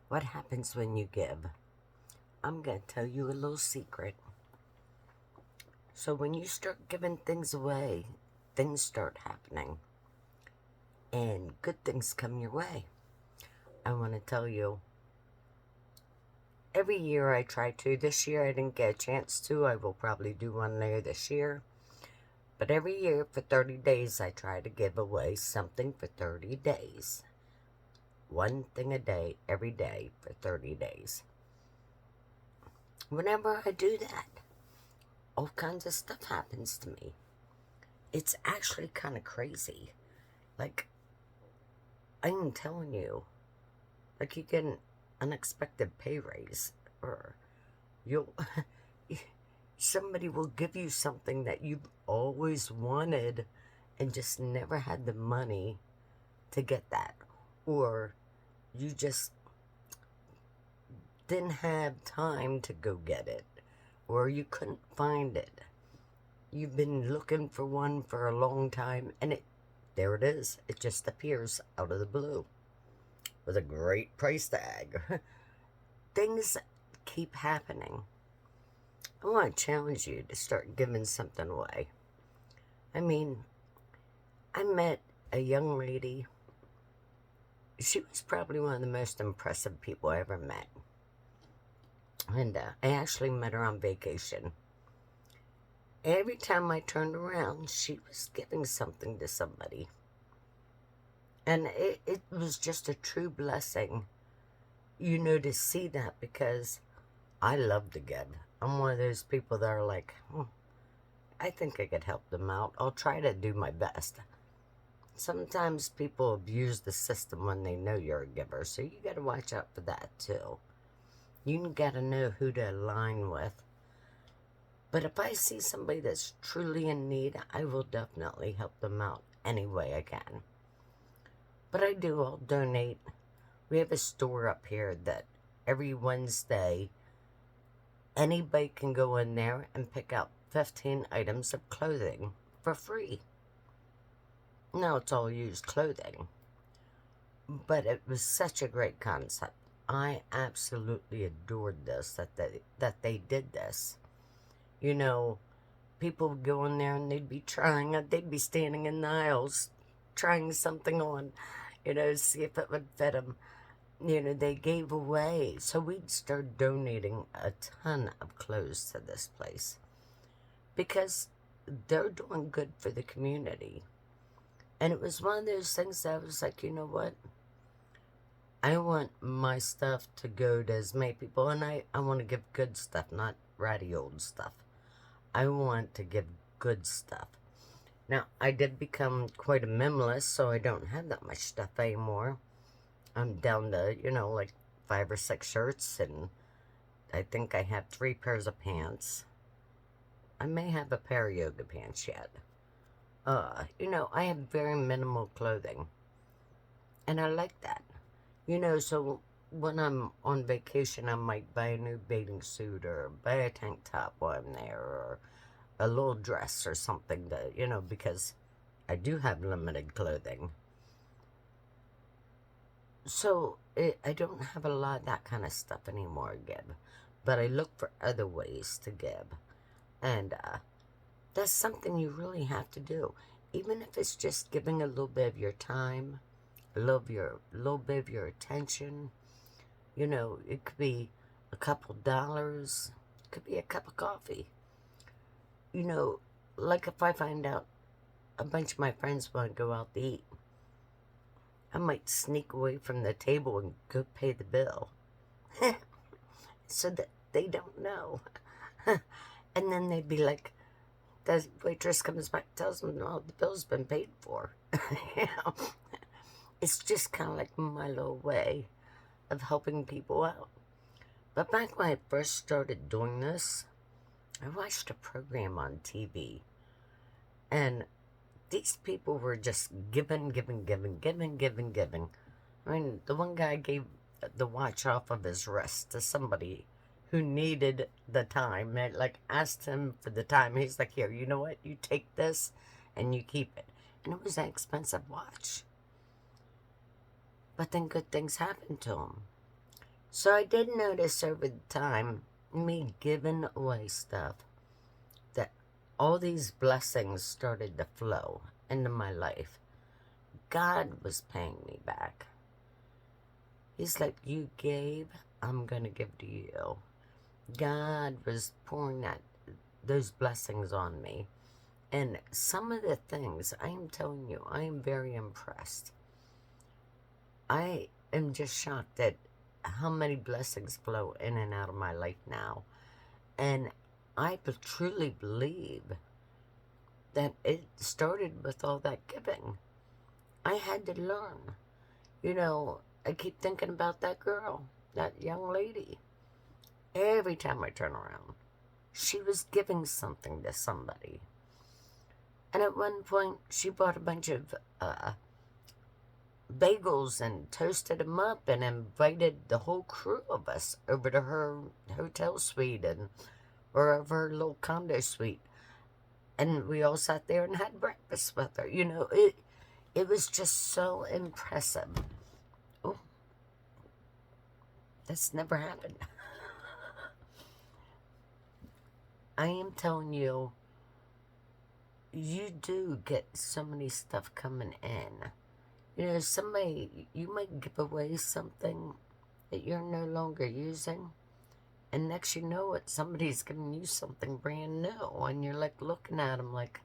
What happens when you give? I'm going to tell you a little secret. So, when you start giving things away, things start happening and good things come your way. I want to tell you, every year I try to. This year I didn't get a chance to. I will probably do one later this year. But every year for 30 days, I try to give away something for 30 days. One thing a day, every day for 30 days. Whenever I do that, all kinds of stuff happens to me. It's actually kind of crazy. Like, I'm telling you, like you get an unexpected pay raise, or you'll, somebody will give you something that you've always wanted and just never had the money to get that. Or you just didn't have time to go get it, or you couldn't find it. You've been looking for one for a long time, and there it is. It just appears out of the blue with a great price tag. Things keep happening. I want to challenge you to start giving something away. I mean, I met a young lady. She was probably one of the most impressive people I ever met. And I actually met her on vacation. Every time I turned around, she was giving something to somebody. And it was just a true blessing, to see that, because I love to give. I'm one of those people that are like, I think I could help them out. I'll try to do my best. Sometimes people abuse the system when they know you're a giver, so you got to watch out for that too. You got to know who to align with. But if I see somebody that's truly in need, I will definitely help them out any way I can. But I'll donate. We have a store up here that every Wednesday, anybody can go in there and pick out 15 items of clothing for free. Now it's all used clothing. But it was such a great concept. I absolutely adored this, that they did this. People would go in there and they'd be standing in the aisles trying something on, see if it would fit them. They gave away. So we'd start donating a ton of clothes to this place because they're doing good for the community. And it was one of those things that I was like, you know what? I want my stuff to go to as many people, and I want to give good stuff, not ratty old stuff. I want to give good stuff. Now, I did become quite a minimalist, so I don't have that much stuff anymore. I'm down to, like 5 or 6 shirts, and I think I have 3 pairs of pants. I may have a pair of yoga pants yet. I have very minimal clothing, and I like that. So when I'm on vacation, I might buy a new bathing suit or buy a tank top while I'm there, or a little dress or something because I do have limited clothing. So I don't have a lot of that kind of stuff anymore, Gib. But I look for other ways to give. And that's something you really have to do. Even if it's just giving a little bit of your time, a little bit of your attention. It could be a couple dollars. It could be a cup of coffee. Like if I find out a bunch of my friends want to go out to eat, I might sneak away from the table and go pay the bill. So that they don't know. And then they'd be like, the waitress comes back, tells them, no, the bill's been paid for. It's just kind of like my little way of helping people out. But back when I first started doing this, I watched a program on TV. And these people were just giving. I mean, the one guy gave the watch off of his wrist to somebody who needed the time. And asked him for the time. He's like, here, you know what? You take this and you keep it. And it was an expensive watch. But then good things happened to him. So I did notice over the time, me giving away stuff, that all these blessings started to flow into my life. God was paying me back. He's like, you gave, I'm going to give to you. God was pouring those blessings on me. And some of the things, I am telling you, I am very impressed. I am just shocked at how many blessings flow in and out of my life now. And I truly believe that it started with all that giving. I had to learn. You know, I keep thinking about that girl, that young lady. Every time I turn around, she was giving something to somebody. And at one point, she bought a bunch of bagels and toasted them up and invited the whole crew of us over to her hotel suite or of her little condo suite. And we all sat there and had breakfast with her. You know, it was just so impressive. Oh, that's never happened. I am telling you, you do get so many stuff coming in. You know, you might give away something that you're no longer using, and next you know it, somebody's giving you something brand new, and you're like looking at them like,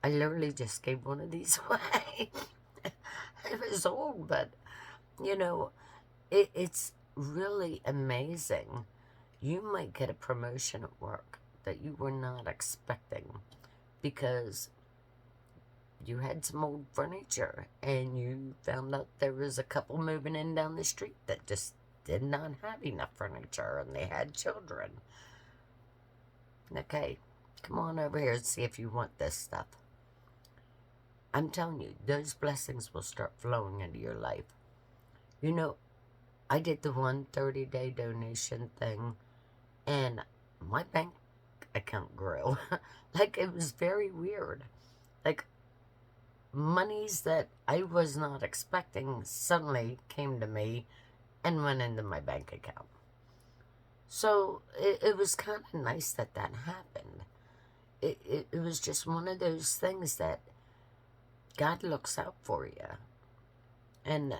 I literally just gave one of these away. It was old, but, you know, it's really amazing. You might get a promotion at work that you were not expecting because you had some old furniture and you found out there was a couple moving in down the street that just did not have enough furniture and they had children. Okay, come on over here and see if you want this stuff. I'm telling you, those blessings will start flowing into your life. You know, I did the 130-day donation thing and my bank account grew. Like, it was very weird. Like, monies that I was not expecting suddenly came to me and went into my bank account. So it was kind of nice that happened. It was just one of those things that God looks out for you. And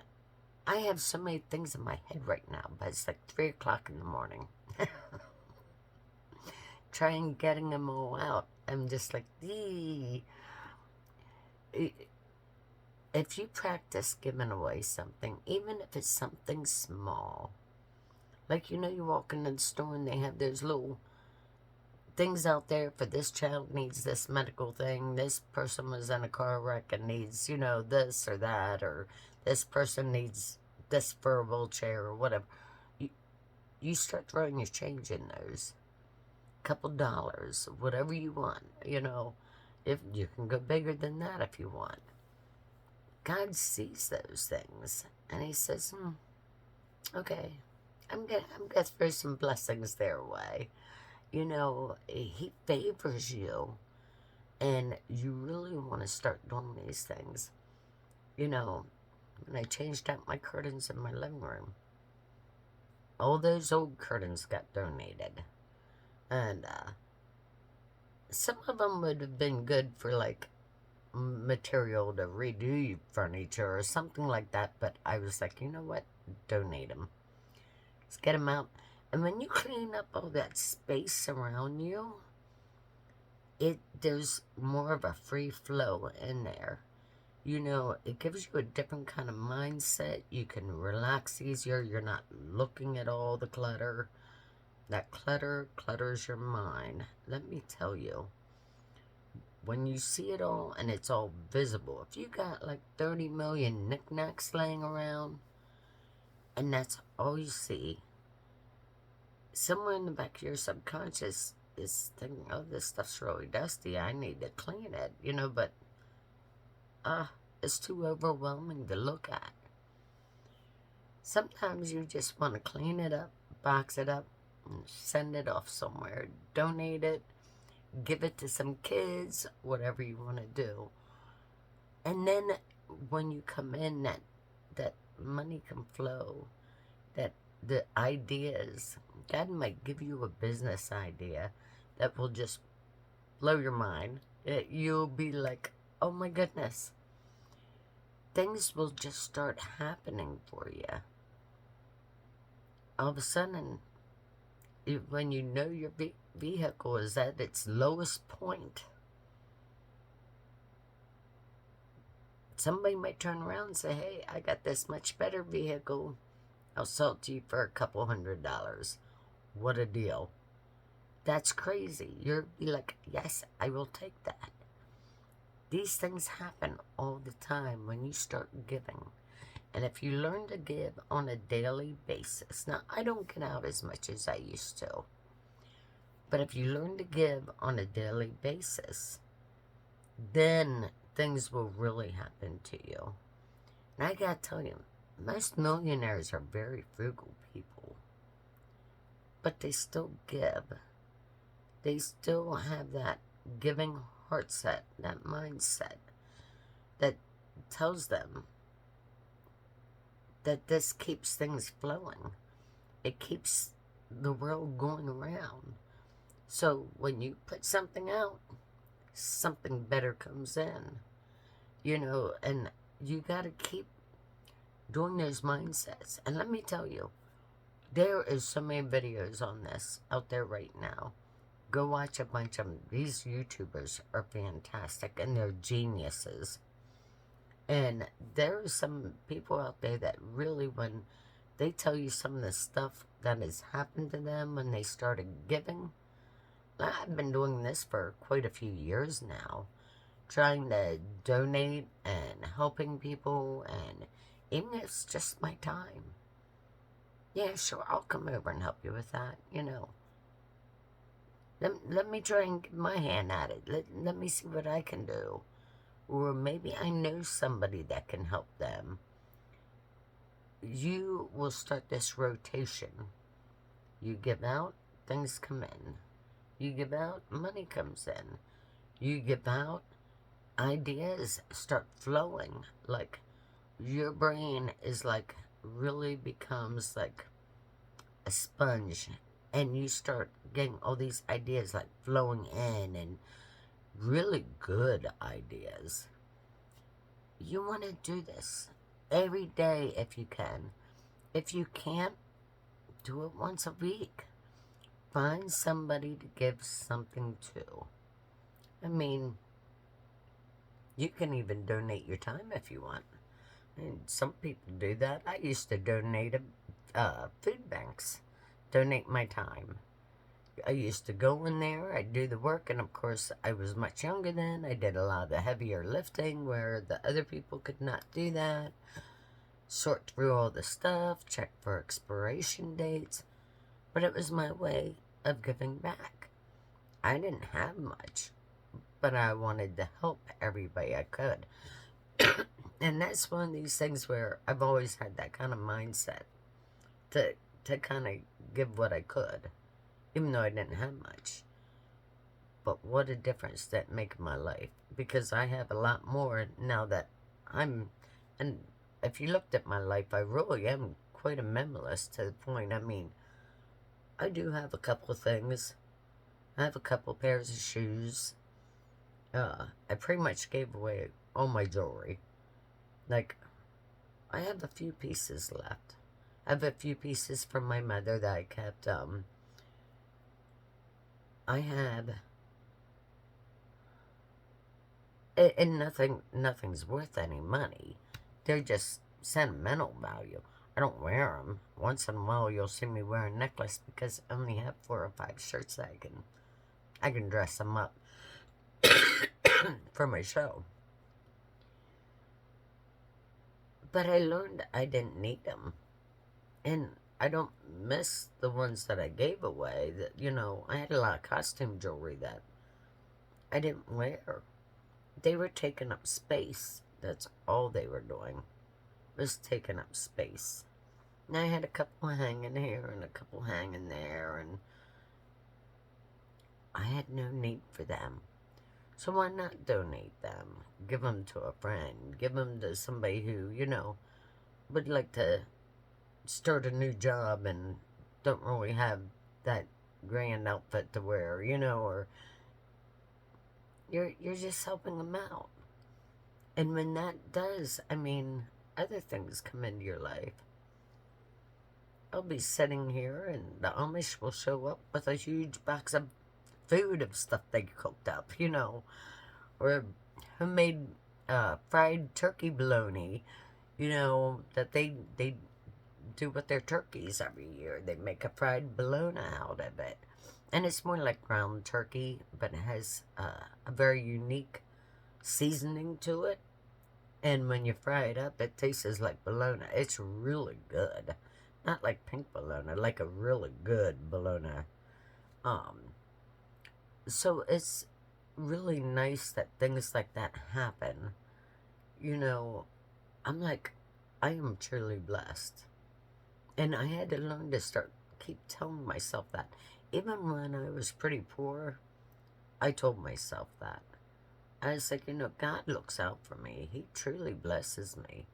I have so many things in my head right now, but it's like 3 o'clock in the morning. Trying getting them all out. I'm just like, if you practice giving away something, even if it's something small, like, you know, you walk into the store and they have those little things out there for this child needs this medical thing, this person was in a car wreck and needs, you know, this or that, or this person needs this for a wheelchair or whatever. You start throwing your change in those. Couple dollars, whatever you want, you know. If you can go bigger than that if you want. God sees those things and he says, okay, I'm gonna throw some blessings their way. You know, he favors you and you really want to start doing these things. You know, when I changed out my curtains in my living room, all those old curtains got donated. And some of them would have been good for, like, material to redo furniture or something like that. But I was like, you know what? Donate them. Let's get them out. And when you clean up all that space around you, there's more of a free flow in there. You know, it gives you a different kind of mindset. You can relax easier. You're not looking at all the clutter. That clutters your mind. Let me tell you, when you see it all and it's all visible, if you got like 30 million knickknacks laying around and that's all you see, somewhere in the back of your subconscious is thinking, oh, this stuff's really dusty, I need to clean it, you know, but it's too overwhelming to look at. Sometimes you just want to clean it up, box it up, send it off somewhere, donate it, give it to some kids, whatever you want to do. And then when you come in, that money can flow. that the ideas, God might give you a business idea that will just blow your mind. You'll be like, oh my goodness. Things will just start happening for you. All of a sudden, when you know your vehicle is at its lowest point, somebody might turn around and say, hey, I got this much better vehicle. I'll sell it to you for $200. What a deal. That's crazy. You'll be like, yes, I will take that. These things happen all the time when you start giving. And if you learn to give on a daily basis, now I don't get out as much as I used to, but if you learn to give on a daily basis, then things will really happen to you. And I gotta tell you, most millionaires are very frugal people, but they still give. They still have that giving heart set, that mindset that tells them that this keeps things flowing. It keeps the world going around. So when you put something out, something better comes in. And you got to keep doing those mindsets. And let me tell you, there is so many videos on this out there right now. Go watch a bunch of them. These YouTubers are fantastic, and they're geniuses. And there are some people out there that really, when they tell you some of the stuff that has happened to them when they started giving, I've been doing this for quite a few years now, trying to donate and helping people, and even if it's just my time. Yeah, sure, I'll come over and help you with that, Let me try and get my hand at it. Let me see what I can do. Or maybe I know somebody that can help them. You will start this rotation. You give out, things come in. You give out, money comes in. You give out, ideas start flowing. Like, your brain is like, really becomes like a sponge. And you start getting all these ideas like flowing in, and really good ideas. You want to do this every day if you can. If you can't, do it once a week. Find somebody to give something to. I mean, you can even donate your time if you want. And some people do that. I used to donate food banks. Donate my time. I used to go in there, I'd do the work, and of course I was much younger then. I did a lot of the heavier lifting where the other people could not do that. Sort through all the stuff, check for expiration dates. But it was my way of giving back. I didn't have much, but I wanted to help everybody I could. And that's one of these things where I've always had that kind of mindset to kind of give what I could, even though I didn't have much. But what a difference that makes in my life, because I have a lot more now that and if you looked at my life, I really am quite a minimalist to the point, I mean, I do have a couple of things. I have a couple pairs of shoes. I pretty much gave away all my jewelry. Like, I have a few pieces left. I have a few pieces from my mother that I kept. I have, and nothing's worth any money. They're just sentimental value. I don't wear them. Once in a while, you'll see me wear a necklace because I only have 4 or 5 shirts that I can dress them up for my show. But I learned I didn't need them. And I don't miss the ones that I gave away. That, I had a lot of costume jewelry that I didn't wear. They were taking up space. That's all they were doing, was taking up space. And I had a couple hanging here and a couple hanging there, and I had no need for them. So why not donate them? Give them to a friend. Give them to somebody who, would like to start a new job and don't really have that grand outfit to wear, or you're just helping them out. And when that does, other things come into your life. I'll be sitting here and the Amish will show up with a huge box of food of stuff they cooked up, or homemade fried turkey bologna, that they do with their turkeys every year. They make a fried bologna out of it. And it's more like ground turkey, but it has a very unique seasoning to it. And when you fry it up, it tastes like bologna. It's really good. Not like pink bologna, like a really good bologna. So it's really nice that things like that happen. You know, I'm like, I am truly blessed. And I had to learn to keep telling myself that. Even when I was pretty poor, I told myself that. I was like, God looks out for me. He truly blesses me.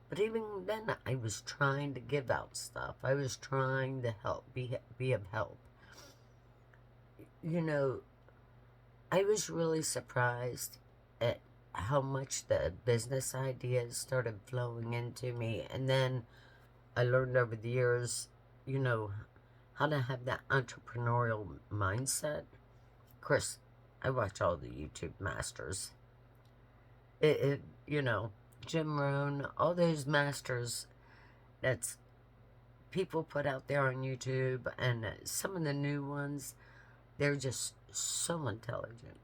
But even then, I was trying to give out stuff. I was trying to help, be of help. I was really surprised at how much the business ideas started flowing into me. And then I learned over the years, how to have that entrepreneurial mindset. Of course, I watch all the YouTube masters. Jim Rohn, all those masters that's people put out there on YouTube, and some of the new ones, they're just so intelligent.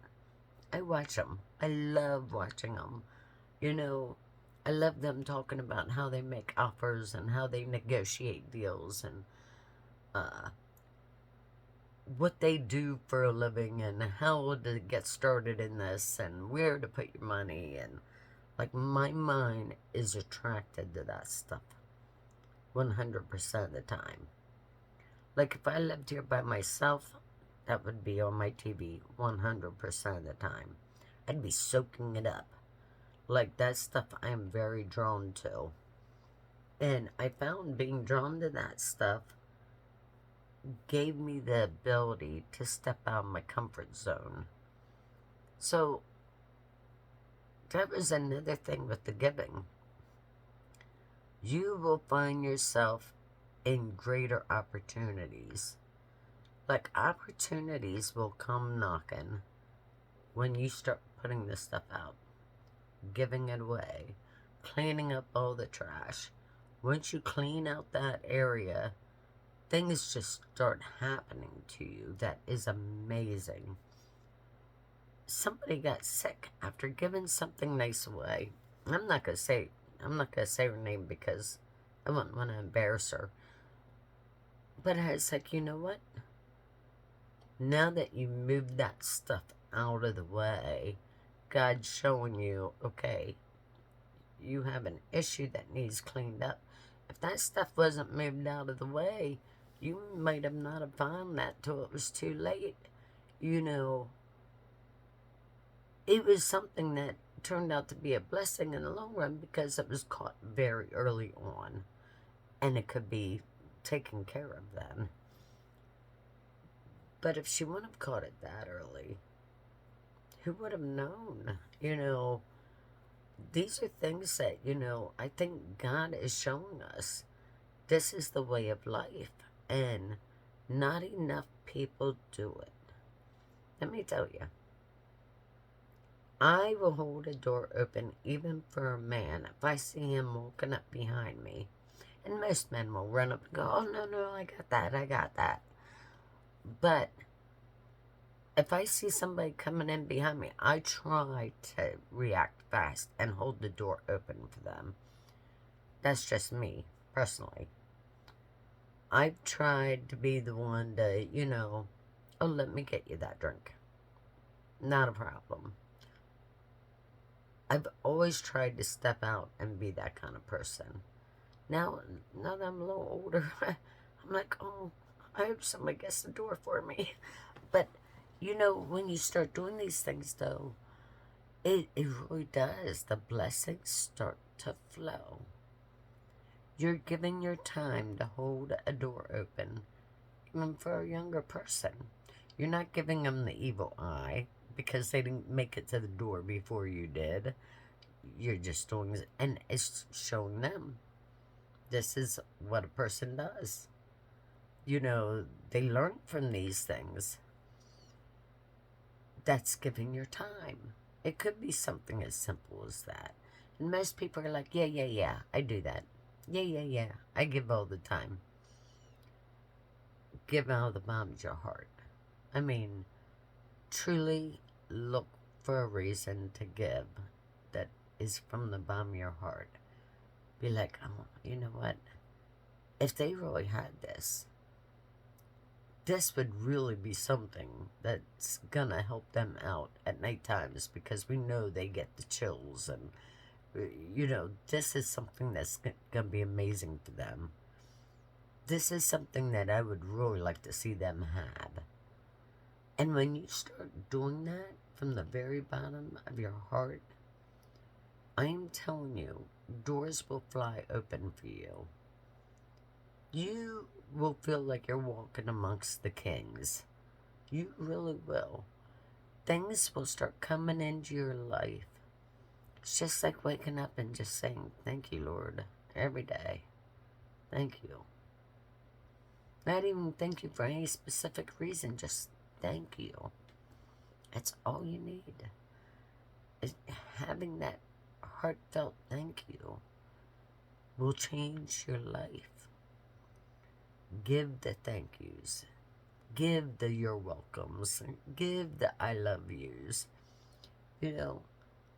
I watch them. I love watching them. I love them talking about how they make offers and how they negotiate deals and what they do for a living and how to get started in this and where to put your money. And like, my mind is attracted to that stuff 100% of the time. Like, if I lived here by myself, that would be on my TV 100% of the time. I'd be soaking it up. Like, that stuff I am very drawn to. And I found being drawn to that stuff gave me the ability to step out of my comfort zone. So, that was another thing with the giving. You will find yourself in greater opportunities. Like, opportunities will come knocking when you start putting this stuff out, giving it away, cleaning up all the trash. Once you clean out that area, things just start happening to you. That is amazing. Somebody got sick after giving something nice away. I'm not gonna say her name because I wouldn't want to embarrass her. But I was like, you know what? Now that you moved that stuff out of the way, God's showing you, okay, you have an issue that needs cleaned up. If that stuff wasn't moved out of the way, you might have not have found that till it was too late. It was something that turned out to be a blessing in the long run because it was caught very early on. And it could be taken care of then. But if she wouldn't have caught it that early, who would have known? These are things that, I think God is showing us. This is the way of life. And not enough people do it. Let me tell you. I will hold a door open even for a man if I see him walking up behind me. And most men will run up and go, oh, no, I got that. But if I see somebody coming in behind me, I try to react fast and hold the door open for them. That's just me, personally. I've tried to be the one to, oh, let me get you that drink. Not a problem. I've always tried to step out and be that kind of person. Now that I'm a little older, I'm like, oh, I hope somebody gets the door for me. But, when you start doing these things, though, it really does. The blessings start to flow. You're giving your time to hold a door open, even for a younger person. You're not giving them the evil eye because they didn't make it to the door before you did. You're just doing it, and it's showing them this is what a person does. You know, they learn from these things. That's giving your time. It could be something as simple as that. And most people are like, yeah, I do that. Yeah, I give all the time. Give out of the bottom of your heart. I mean, truly look for a reason to give that is from the bottom of your heart. Be like, oh, you know what? If they really had this would really be something that's gonna help them out at night times, because we know they get the chills, and you know, this is something that's gonna be amazing to them. This is something that I would really like to see them have. And when you start doing that from the very bottom of your heart, I'm telling you, doors will fly open for you. You will feel like you're walking amongst the kings. You really will. Things will start coming into your life. It's just like waking up and just saying, thank you, Lord, every day. Thank you. Not even thank you for any specific reason, just thank you. That's all you need. Is having that heartfelt thank you will change your life. Give the thank yous. Give the you're welcomes. Give the I love yous. You know,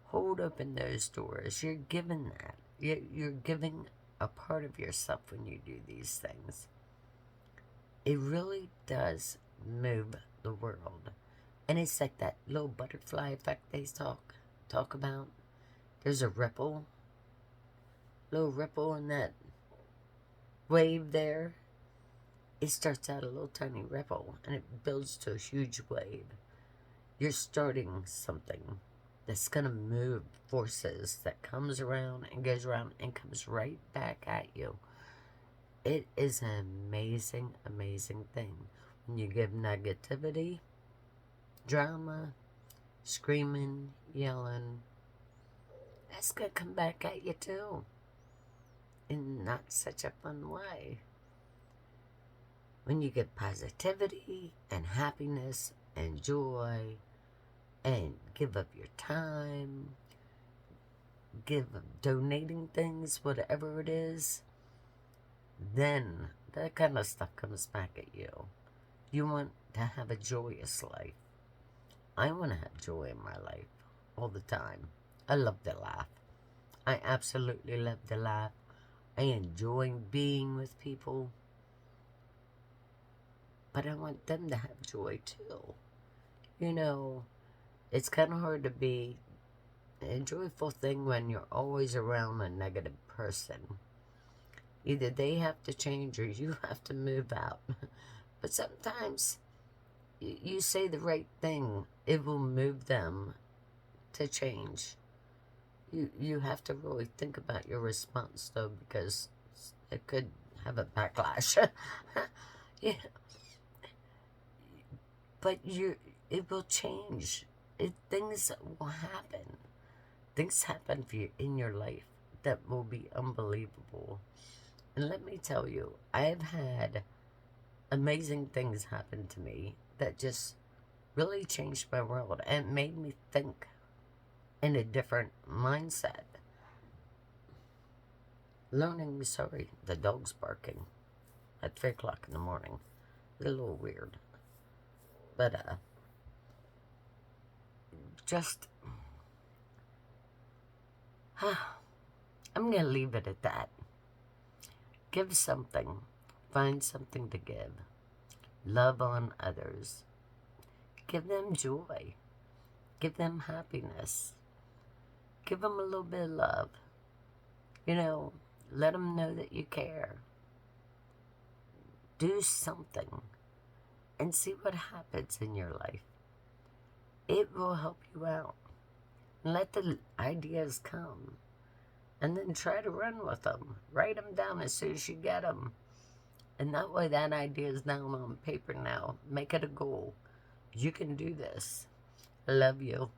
hold open those doors. You're giving that. You're giving a part of yourself when you do these things. It really does move the world. And it's like that little butterfly effect they talk about. There's a ripple. Little ripple in that wave there. It starts out a little tiny ripple, and it builds to a huge wave. You're starting something that's going to move forces that comes around and goes around and comes right back at you. It is an amazing, amazing thing. When you give negativity, drama, screaming, yelling, that's going to come back at you too. In not such a fun way. When you give positivity and happiness and joy and give up your time, give up donating things, whatever it is, then that kind of stuff comes back at you. You want to have a joyous life. I want to have joy in my life all the time. I love to laugh. I absolutely love to laugh. I enjoy being with people. But I want them to have joy too. You know, it's kind of hard to be a joyful thing when you're always around a negative person. Either they have to change or you have to move out. But sometimes you say the right thing, it will move them to change. You have to really think about your response though, because it could have a backlash. Yeah. But it will change. Things will happen. Things happen for you in your life that will be unbelievable. And let me tell you, I've had amazing things happen to me that just really changed my world and made me think in a different mindset. Sorry, the dog's barking at 3 o'clock in the morning. It's a little weird. But, just, I'm going to leave it at that. Give something. Find something to give. Love on others. Give them joy. Give them happiness. Give them a little bit of love. You know, let them know that you care. Do something and see what happens in your life. It will help you out. Let the ideas come. and then try to run with them. Write them down as soon as you get them. And that way that idea is down on paper now. Make it a goal. You can do this. I love you.